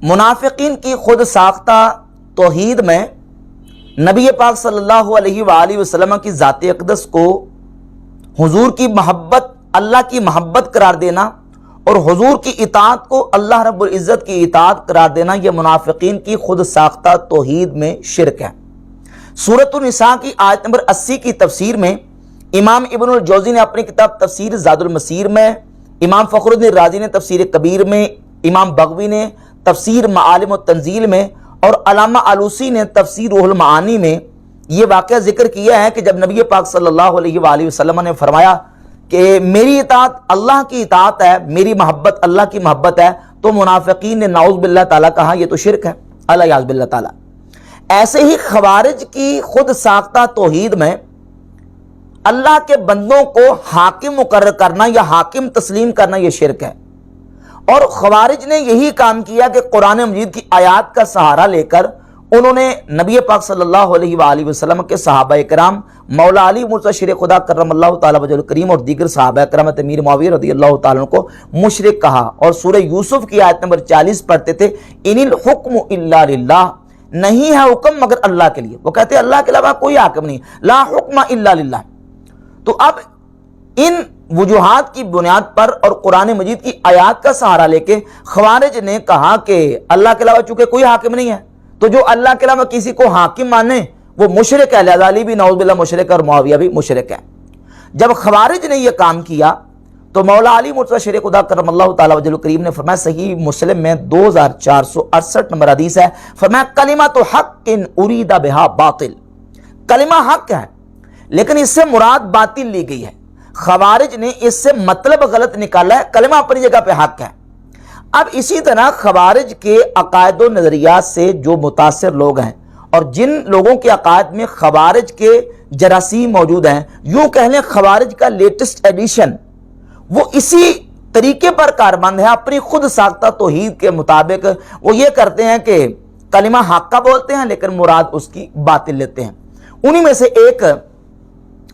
منافقین کی خود ساختہ توحید میں نبی پاک صلی اللہ علیہ وآلہ وسلم کی ذات اقدس کو حضور کی محبت اللہ کی محبت قرار دینا اور حضور کی اطاعت کو اللہ رب العزت کی اطاعت قرار دینا، یہ منافقین کی خود ساختہ توحید میں شرک ہے۔ سورۃ النساء کی آیت نمبر 80 کی تفسیر میں امام ابن الجوزی نے اپنی کتاب تفسیر زاد المسیر میں، امام فخر الدین رازی نے تفسیر کبیر میں، امام بغوی نے تفسیر معالم التنزیل میں اور علامہ آلوسی نے تفسیر روح المعانی میں یہ واقعہ ذکر کیا ہے کہ جب نبی پاک صلی اللہ علیہ وآلہ وسلم نے فرمایا کہ میری اطاعت اللہ کی اطاعت ہے، میری محبت اللہ کی محبت ہے، تو منافقین نے نعوذ باللہ تعالیٰ کہا یہ تو شرک ہے، الیاذ باللہ تعالیٰ۔ ایسے ہی خوارج کی خود ساختہ توحید میں اللہ کے بندوں کو حاکم مقرر کرنا یا حاکم تسلیم کرنا یہ شرک ہے، اور خوارج نے یہی کام کیا کہ قرآن مجید کی آیات کا سہارا لے کر انہوں نے نبی پاک صلی اللہ علیہ وآلہ وسلم کے صحابہ کرام، مولا علی مرتضی شیر خدا کرم اللہ تعالیٰ وجہ الکریم اور دیگر صحابہ کرام امیر معاویہ رضی اللہ تعالیٰ عنہ کو مشرک کہا، اور سورہ یوسف کی آیت نمبر 40 پڑھتے تھے، ان الحکم الا للہ، نہیں ہے حکم مگر اللہ کے لیے۔ وہ کہتے ہیں اللہ کے علاوہ کوئی حاکم نہیں، لا حکم الا للہ۔ تو اب ان وجوہات کی بنیاد پر اور قرآن مجید کی آیات کا سہارا لے کے خوارج نے کہا کہ اللہ کے علاوہ چونکہ کوئی حاکم نہیں ہے تو جو اللہ کے علاوہ کسی کو حاکم مانے وہ مشرک ہے، لہذا علی بھی نعوذ باللہ مشرک ہے اور معاویہ بھی مشرک ہے۔ جب خوارج نے یہ کام کیا تو مولا علی مرتضی شیر خدا کرم اللہ تعالیٰ وجہ الکریم نے فرمایا، صحیح مسلم میں 2468 نمبر حدیث ہے، فرمایا کلمۃ حق ارید بہا باطل، کلمہ حق ہے لیکن اس سے مراد باطل لی گئی ہے۔ خوارج نے اس سے مطلب غلط نکالا ہے، کلمہ اپنی جگہ پہ حق ہے۔ اب اسی طرح خوارج کے عقائد و نظریات سے جو متاثر لوگ ہیں اور جن لوگوں کے عقائد میں خوارج کے جراثیم موجود ہیں، یوں کہہ لیں خوارج کا لیٹسٹ ایڈیشن وہ اسی طریقے پر کاربند ہے، اپنی خود ساختہ توحید کے مطابق وہ یہ کرتے ہیں کہ کلمہ حق کا بولتے ہیں لیکن مراد اس کی باطل لیتے ہیں۔ انہی میں سے ایک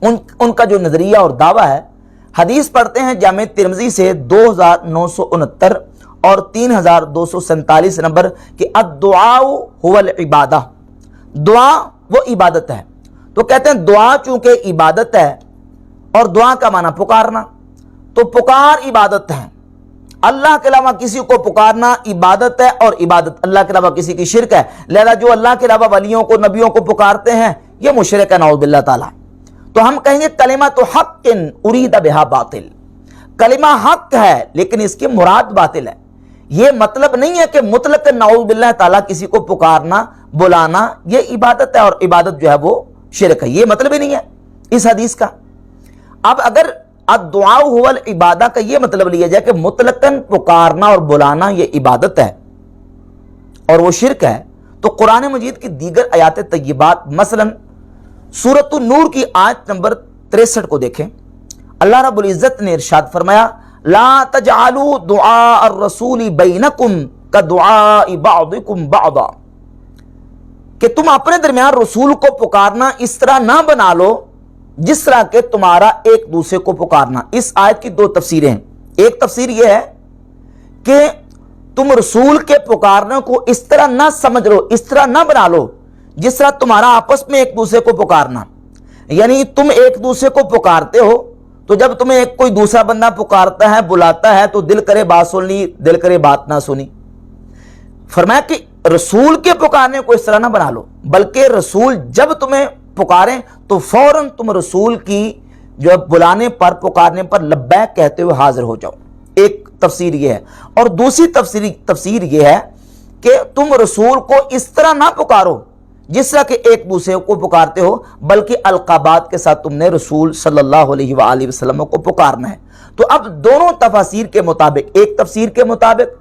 ان کا جو نظریہ اور دعویٰ ہے، حدیث پڑھتے ہیں جامع ترمذی سے 2969 اور 3247 نمبر کہ الدعاء هو العبادہ، دعا وہ عبادت ہے۔ تو کہتے ہیں دعا چونکہ عبادت ہے اور دعا کا معنی پکارنا، تو پکار عبادت ہے، اللہ کے علاوہ کسی کو پکارنا عبادت ہے اور عبادت اللہ کے علاوہ کسی کی شرک ہے، لہذا جو اللہ کے علاوہ ولیوں کو نبیوں کو پکارتے ہیں یہ مشرک ہے نعوذ باللہ تعالیٰ۔ تو ہم کہیں گے کلمۃ حق ارید بہا باطل، کلمہ حق ہے لیکن اس کی مراد باطل ہے۔ یہ مطلب نہیں ہے کہ مطلق نعوذ باللہ تعالیٰ کسی کو پکارنا بلانا یہ عبادت ہے اور عبادت جو ہے وہ شرک ہے، یہ مطلب ہی نہیں ہے اس حدیث کا۔ اب اگر الدعاء هو العبادہ کا یہ مطلب لیا جائے کہ مطلقاً پکارنا اور بلانا یہ عبادت ہے اور وہ شرک ہے، تو قرآن مجید کی دیگر آیات طیبات مثلاً سورۃ النور کی آیت نمبر 63 کو دیکھیں، اللہ رب العزت نے ارشاد فرمایا لا تجعلوا دعاء الرسول بینکم کدعاء بعضکم بعضا، کہ تم اپنے درمیان رسول کو پکارنا اس طرح نہ بنا لو جس طرح کہ تمہارا ایک دوسرے کو پکارنا۔ اس آیت کی دو تفسیریں ہیں، ایک تفسیر یہ ہے کہ تم رسول کے پکارنے کو اس طرح نہ سمجھ لو، اس طرح نہ بنا لو جس طرح تمہارا آپس میں ایک دوسرے کو پکارنا، یعنی تم ایک دوسرے کو پکارتے ہو تو جب تمہیں ایک کوئی دوسرا بندہ پکارتا ہے بلاتا ہے تو دل کرے بات سن لی، دل کرے بات نہ سنی۔ فرمایا کہ رسول کے پکارنے کو اس طرح نہ بنا لو، بلکہ رسول جب تمہیں پکاریں تو فوراً تم رسول کی جو بلانے پر پکارنے پر لبیک کہتے ہوئے حاضر ہو جاؤ۔ ایک تفسیر یہ ہے، اور دوسری تفسیر یہ ہے کہ تم رسول کو اس طرح نہ پکارو جس طرح کہ ایک دوسرے کو پکارتے ہو، بلکہ القابات کے ساتھ تم نے رسول صلی اللہ علیہ وآلہ وسلم کو پکارنا ہے۔ تو اب دونوں تفاسیر کے مطابق، ایک تفسیر کے مطابق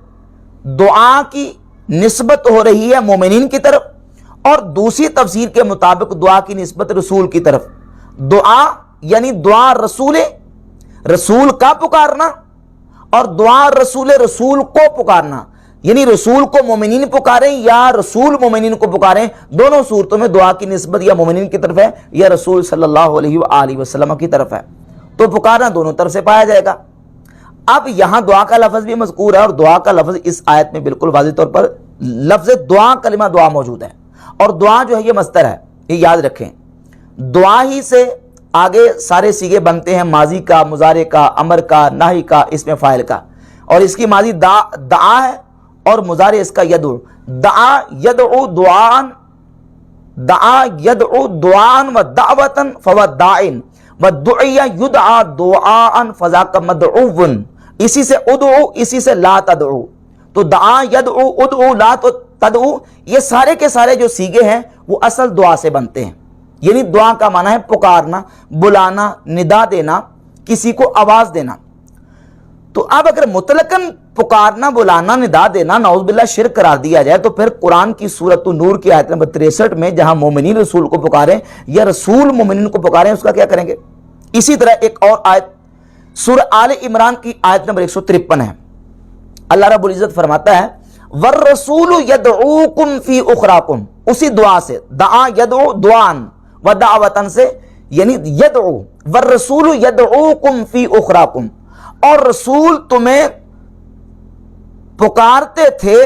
دعا کی نسبت ہو رہی ہے مومنین کی طرف، اور دوسری تفسیر کے مطابق دعا کی نسبت رسول کی طرف۔ دعا یعنی دعا رسول کا پکارنا، اور دعا رسول کو پکارنا، یعنی رسول کو مومنین پکاریں یا رسول مومنین کو پکاریں، دونوں صورتوں میں دعا کی نسبت یا مومنین کی طرف ہے یا رسول صلی اللہ علیہ وآلہ وسلم کی طرف ہے، تو پکارنا دونوں طرف سے پایا جائے گا۔ اب یہاں دعا کا لفظ بھی مذکور ہے، اور دعا کا لفظ اس آیت میں بالکل واضح طور پر لفظ دعا کلمہ دعا موجود ہے، اور دعا جو ہے یہ مصدر ہے، یہ یاد رکھیں۔ دعا ہی سے آگے سارے سیغے بنتے ہیں، ماضی کا، مضارع کا، امر کا، نہی کا، اسم فاعل کا، اور اس کی ماضی دعا ہے اور مضارع اس کا یدعو۔ دعا یدعو دعان، دعا یدعو دعان و دعوتن فهو داعن و دعی یدعا دعاء فذاک مدعو، اسی سے ادعو، اسی سے لا تدعو، تو دعا یدعو ادعو لا تدعو، یہ سارے کے سارے جو سیغے ہیں وہ اصل دعا سے بنتے ہیں، یعنی دعا کا معنی ہے پکارنا، بلانا، ندا دینا، کسی کو آواز دینا۔ تو اب اگر مطلقاً پکارنا، بلانا، ندا دینا نعوذ باللہ شرک قرار دیا جائے، تو پھر قرآن کی سورۃ النور کی آیت نمبر 63 میں جہاں مومنین رسول کو پکاریں یا رسول مومنین کو پکاریں، اس کا کیا کریں گے؟ اسی طرح ایک اور آیت سورہ آل عمران کی آیت نمبر 153 ہے، اللہ رب العزت فرماتا ہے والرسول یدعوکم فی اخراکم، اسی دعا سے، دعا یدعو دعان و دعوتن سے، یعنی یدعو والرسول یدعوکم فی اخراکم، اور رسول تمہیں پکارتے تھے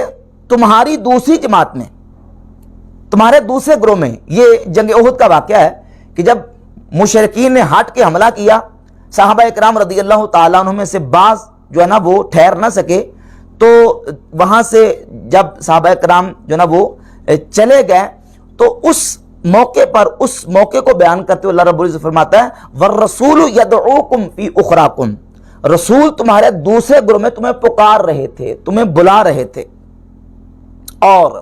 تمہاری دوسری جماعت میں، تمہارے دوسرے گروہ میں۔ یہ جنگ احد کا واقعہ ہے کہ جب مشرکین نے ہٹ کے حملہ کیا، صحابہ اکرام رضی اللہ تعالیٰ عنہ میں سے بعض جو ہے نا وہ ٹھہر نہ سکے، تو وہاں سے جب صحابہ اکرام جو ہے نا وہ چلے گئے، تو اس موقع کو بیان کرتے ہوئے اللہ رب العزت فرماتا ہے والرسول یدعوکم فی اخراکم، رسول تمہارے دوسرے گروہ میں تمہیں پکار رہے تھے، تمہیں بلا رہے تھے۔ اور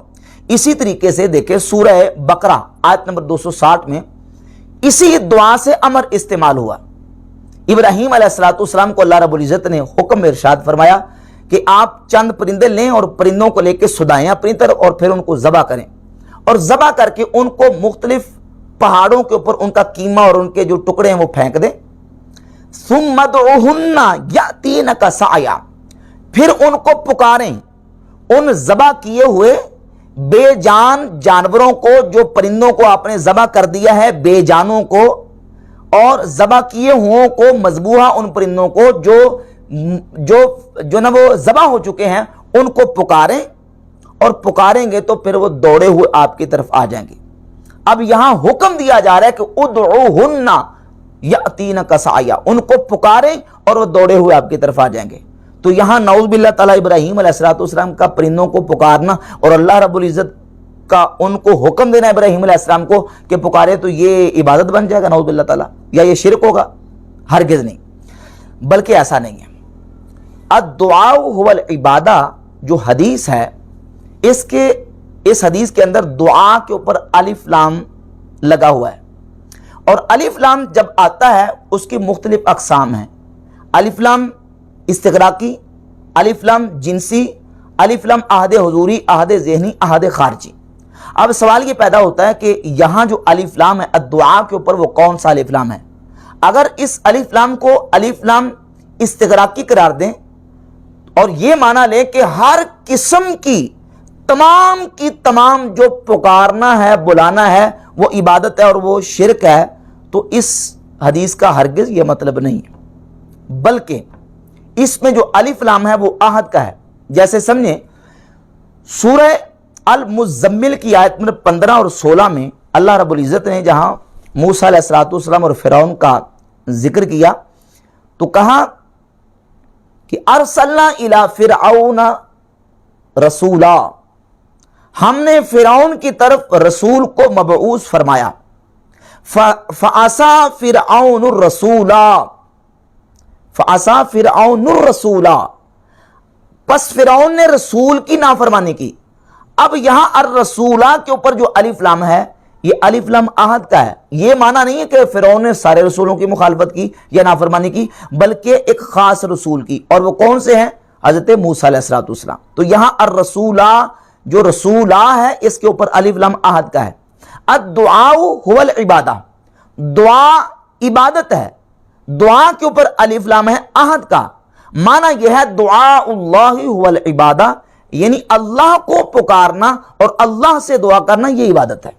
اسی طریقے سے دیکھیں سورہ بقرہ آیت نمبر 260 میں اسی دعا سے امر استعمال ہوا۔ ابراہیم علیہ السلام کو اللہ رب العزت نے حکم ارشاد فرمایا کہ آپ چند پرندے لیں اور پرندوں کو لے کے سدائیں اپنی طرف، اور پھر ان کو ذبح کریں، اور ذبح کر کے ان کو مختلف پہاڑوں کے اوپر ان کا قیمہ اور ان کے جو ٹکڑے ہیں وہ پھینک دیں۔ ثم ادعوہن یأتینک سعیا، پھر ان کو پکاریں، ان ذبح کیے ہوئے بے جان جانوروں کو، جو پرندوں کو آپ نے ذبح کر دیا ہے، بے جانوں کو، اور ذبح کیے ہوں کو، مذبوحہ ان پرندوں کو جو نا وہ ذبح ہو چکے ہیں، ان کو پکاریں، اور پکاریں گے تو پھر وہ دوڑے ہوئے آپ کی طرف آ جائیں گے۔ اب یہاں حکم دیا جا رہا ہے کہ ادعوہن یأتینک سعیا، ان کو پکاریں اور وہ دوڑے ہوئے آپ کی طرف آ جائیں گے۔ تو یہاں نعوذ باللہ تعالیٰ ابراہیم علیہ السلام کا پرندوں کو پکارنا اور اللہ رب العزت کا ان کو حکم دینا ابراہیم علیہ السلام کو کہ پکارے، تو یہ عبادت بن جائے گا نعوذ باللہ تعالیٰ، یا یہ شرک ہوگا؟ ہرگز نہیں، بلکہ ایسا نہیں ہے۔ الدعاء هو العبادہ جو حدیث ہے، اس حدیث کے اندر دعا کے اوپر الف لام لگا ہوا ہے، اور الف لام جب آتا ہے اس کی مختلف اقسام ہیں۔ الف لام استغراقی، الف لام جنسی، الف لام عہد حضوری، عہد ذہنی، عہد خارجی۔ اب سوال یہ پیدا ہوتا ہے کہ یہاں جو الف لام ہے الدعاء کے اوپر، وہ کون سا الف لام ہے؟ اگر اس الف لام کو الف لام استغراقی قرار دیں اور یہ معنی لیں کہ ہر قسم کی تمام جو پکارنا ہے، بلانا ہے، وہ عبادت ہے اور وہ شرک ہے، تو اس حدیث کا ہرگز یہ مطلب نہیں ہے، بلکہ اس میں جو الف لام ہے وہ عہد کا ہے۔ جیسے سمجھیں سورہ المزمل کی آیت نمبر 15 اور 16 میں اللہ رب العزت نے جہاں موسیٰ علیہ السلام اور فرعون کا ذکر کیا، تو کہا کہ ارسلنا الی فرعون رسولا، ہم نے فرعون کی طرف رسول کو مبعوث فرمایا۔ فعصا فرعون الرسولا، فعصا فرعون الرسولا، پس فرعون نے رسول کی نافرمانی کی۔ اب یہاں الرسولہ کے اوپر جو الف لام ہے، یہ الف لام عہد کا ہے۔ یہ معنی نہیں ہے کہ فرعون نے سارے رسولوں کی مخالفت کی یا نافرمانی کی، بلکہ ایک خاص رسول کی، اور وہ کون سے ہیں؟ حضرت موسیٰ علیہ السلام۔ تو یہاں الرسولہ جو رسولہ ہے، اس کے اوپر الف لام عہد کا ہے۔ الدعاء هو العبادہ، دعا عبادت ہے، دعا کے اوپر الف لام ہے عہد کا۔ معنی یہ ہے دعاء اللہ هو العبادہ، یعنی اللہ کو پکارنا اور اللہ سے دعا کرنا، یہ عبادت ہے۔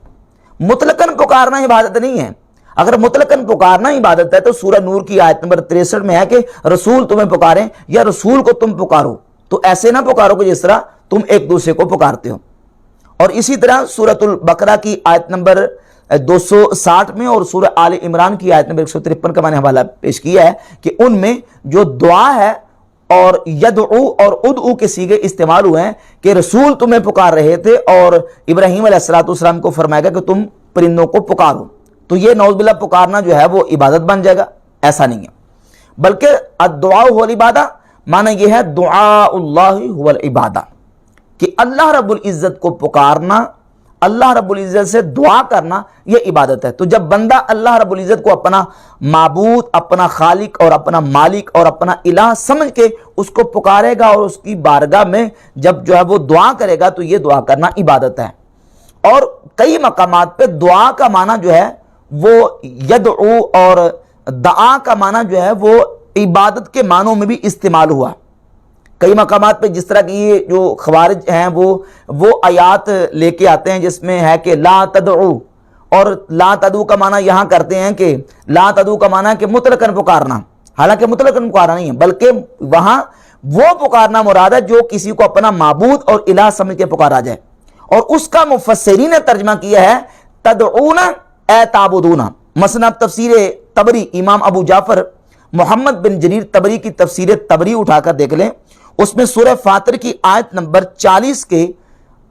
مطلقاً پکارنا عبادت نہیں ہے۔ اگر مطلقاً پکارنا عبادت ہے تو سورہ نور کی آیت نمبر 63 میں ہے کہ رسول تمہیں پکاریں یا رسول کو تم پکارو، تو ایسے نہ پکارو کہ جس طرح تم ایک دوسرے کو پکارتے ہو۔ اور اسی طرح سورۃ البقرہ کی آیت نمبر 260 میں اور سورہ آل عمران کی آیت نمبر 153 کا میں نے حوالہ پیش کیا ہے کہ ان میں جو دعا ہے اور یدعو اور ادعو کے صیغے استعمال ہوئے ہیں کہ رسول تمہیں پکار رہے تھے اور ابراہیم علیہ السلام کو فرمایا گیا کہ تم پرندوں کو پکارو، تو یہ نعوذ باللہ پکارنا جو ہے وہ عبادت بن جائے گا؟ ایسا نہیں ہے، بلکہ الدعاء هو العبادہ، معنی یہ ہے دعاء اللہ هو العبادہ، کہ اللہ رب العزت کو پکارنا، اللہ رب العزت سے دعا کرنا، یہ عبادت ہے۔ تو جب بندہ اللہ رب العزت کو اپنا معبود، اپنا خالق اور اپنا مالک اور اپنا الہ سمجھ کے اس کو پکارے گا اور اس کی بارگاہ میں جب جو ہے وہ دعا کرے گا تو یہ دعا کرنا عبادت ہے۔ اور کئی مقامات پہ دعا کا معنی جو ہے وہ یدعو اور دعا کا معنی جو ہے وہ عبادت کے معنوں میں بھی استعمال ہوا۔ کئی مقامات پہ جس طرح کی یہ جو خوارج ہیں وہ آیات لے کے آتے ہیں جس میں ہے کہ لا تدعو، اور لا تدعو کا معنی یہاں کرتے ہیں کہ لا تدعو کا معنی ہے کہ مطلقاً پکارنا، حالانکہ مطلقاً پکارنا نہیں ہے، بلکہ وہاں وہ پکارنا مراد ہے جو کسی کو اپنا معبود اور الہ سمجھ کے پکارا جائے، اور اس کا مفسرین نے ترجمہ کیا ہے تدعون اے تعبدون۔ مثلا تفسیر طبری، امام ابو جعفر محمد بن جریر طبری کی تفسیر طبری اٹھا کر دیکھ لیں، اس میں سورہ فاطر کی آیت نمبر 40 کے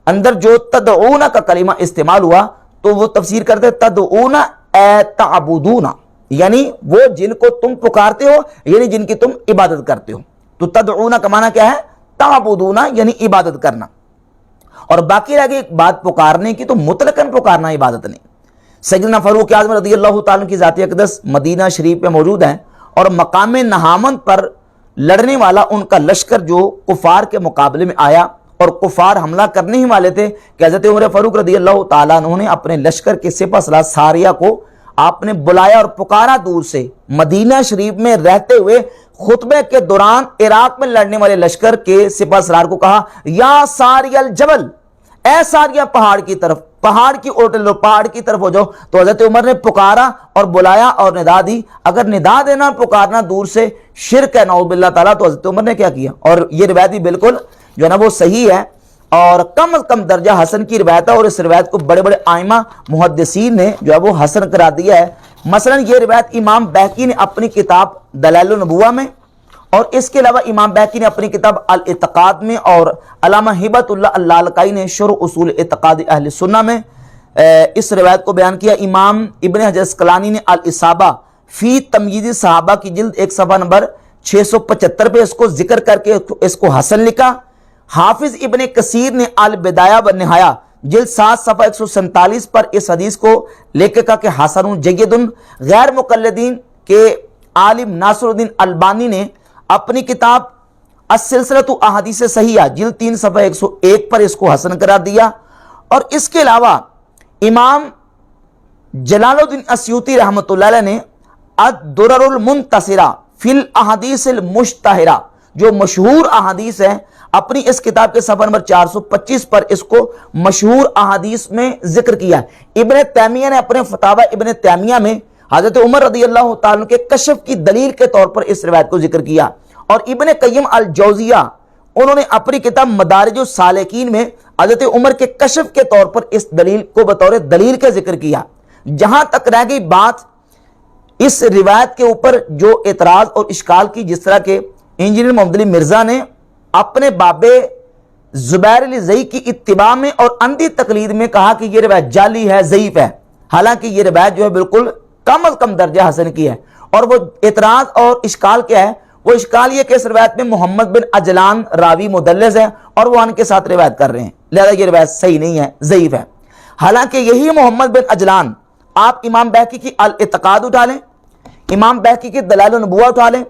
اندر جو تدعون کا کلمہ استعمال ہوا تو وہ تفسیر کرتے تدعون اے تعبدون، یعنی وہ جن کو تم پکارتے ہو، یعنی جن کی تم عبادت کرتے ہو۔ تو تدعون کا معنی کیا ہے؟ تعبدون، یعنی عبادت کرنا۔ اور باقی رہ گئی بات پکارنے کی، تو مطلقاً پکارنا عبادت نہیں۔ سیدنا فاروق اعظم رضی اللہ تعالیٰ کی ذات اقدس مدینہ شریف میں موجود ہیں، اور مقام نہامند پر لڑنے والا ان کا لشکر جو کفار کے مقابلے میں آیا اور کفار حملہ کرنے ہی والے تھے کہ حضرت عمر فاروق رضی اللہ تعالیٰ عنہ نے اپنے لشکر کے سپہ سالار ساریہ کو آپ نے بلایا اور پکارا دور سے، مدینہ شریف میں رہتے ہوئے خطبے کے دوران عراق میں لڑنے والے لشکر کے سپہ سالار کو کہا یا ساریہ الجبل، اے ساریہ پہاڑ کی طرف، پہاڑ کی اوٹ لو، پہاڑ کی طرف ہو جاؤ۔ تو حضرت عمر نے پکارا اور بلایا اور ندا دی۔ اگر ندا دینا پکارنا دور سے شرک ہے نعوذ باللہ تعالیٰ، تو حضرت عمر نے کیا کیا؟ اور یہ روایت بھی بالکل جو ہے نا وہ صحیح ہے اور کم از کم درجہ حسن کی روایت ہے، اور اس روایت کو بڑے بڑے آئمہ محدثین نے جو ہے وہ حسن کرا دیا ہے۔ مثلا یہ روایت امام بہقی نے اپنی کتاب دلائل النبوہ میں، اور اس کے علاوہ امام بہقی نے اپنی کتاب الاعتقاد میں، اور علامہ ہبت اللہ اللالکائی نے شرح اصول اعتقاد اہل سنہ میں اس روایت کو بیان کیا۔ امام ابن حجر اسقلانی نے الاصابہ فی تمییز صحابہ کی جلد 1 صفحہ نمبر 675 پہ اس کو ذکر کر کے اس کو حسن لکھا۔ حافظ ابن کثیر نے البدایہ و نہایہ جلد 7 صفحہ 147 پر اس حدیث کو لے کے کہا کہ حسن جید۔ غیر مقلدین کے عالم ناصر الدین البانی نے اپنی کتاب السلسلۃ احادیث صحیحہ جلد 3 صفحہ 101 پر اس کو حسن قرار دیا۔ اور اس کے علاوہ امام جلال الدین اسیوطی رحمۃ اللہ علیہ نے الدرر المنتصرہ فی الاحادیث المشتہرہ، جو مشہور احادیث ہیں، اپنی اس کتاب کے صفحہ نمبر 425 پر اس کو مشہور احادیث میں ذکر کیا۔ ابن تیمیہ نے اپنے فتاوی ابن تیمیہ میں حضرت عمر رضی اللہ تعالیٰ کے کشف کی دلیل کے طور پر اس روایت کو ذکر کیا۔ اور ابن قیم الجوزیہ انہوں نے اپنی کتاب مدارج السالکین میں حضرت عمر کے کشف کے طور پر اس دلیل کو بطور دلیل کا ذکر کیا۔ جہاں تک رہ گئی بات اس روایت کے اوپر جو اعتراض اور اشکال کی، جس طرح کے انجینئر محمد علی مرزا نے اپنے باب زبیر علی زئی کی اتباع میں اور اندھی تقلید میں کہا کہ یہ روایت جعلی ہے، ضعیف ہے، حالانکہ یہ روایت جو ہے بالکل کم از کم درجہ حسن کی ہے۔ اور وہ اعتراض اور اشکال کیا ہے؟ وہ اشکال یہ کہ اس روایت میں محمد بن عجلان راوی مدلس ہے اور وہ ان کے ساتھ روایت کر رہے ہیں، لہذا یہ روایت صحیح نہیں ہے، ضعیف ہے۔ حالانکہ یہی محمد بن عجلان، آپ امام بہقی کی الاعتقاد اٹھا لیں، امام بہقی کی دلائل النبوہ اٹھا لیں،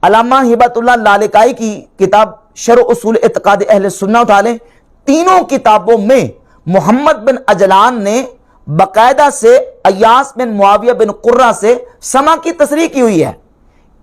علامہ ہبت اللہ اللالکائی کی کتاب شرح اصول اعتقاد اہل سنہ اٹھا لیں، تینوں کتابوں میں محمد بن عجلان نے باقاعدہ سے ایاس بن معاویہ بن قرہ سے سماع کی تصریح کی ہوئی ہے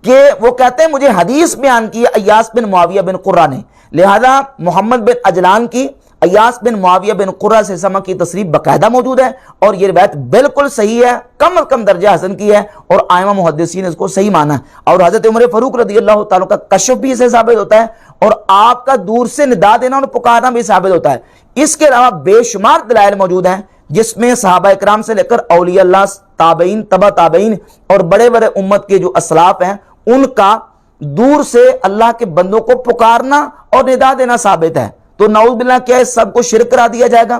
کہ وہ کہتے ہیں مجھے حدیث بیان کی ایاس بن معاویہ بن قرہ نے، لہذا محمد بن عجلان کی ایاس بن معاویہ بن قرہ سے سما کی تصریح باقاعدہ موجود ہے اور یہ روایت بالکل صحیح ہے، کم از کم درجہ حسن کی ہے اور ائمہ محدثین نے اس کو صحیح مانا ہے۔ اور حضرت عمر فاروق رضی اللہ تعالیٰ کا کشف بھی اسے ثابت ہوتا ہے اور آپ کا دور سے ندا دینا اور پکارنا بھی ثابت ہوتا ہے۔ اس کے علاوہ بے شمار دلائل موجود ہیں جس میں صحابہ اکرام سے لے کر اولیاء اللہ، تابعین، تبع تابعین اور بڑے بڑے امت کے جو اسلاف ہیں ان کا دور سے اللہ کے بندوں کو پکارنا اور ندا دینا ثابت ہے۔ تو نعوذ باللہ کیا اس سب کو شرک کرا دیا جائے گا؟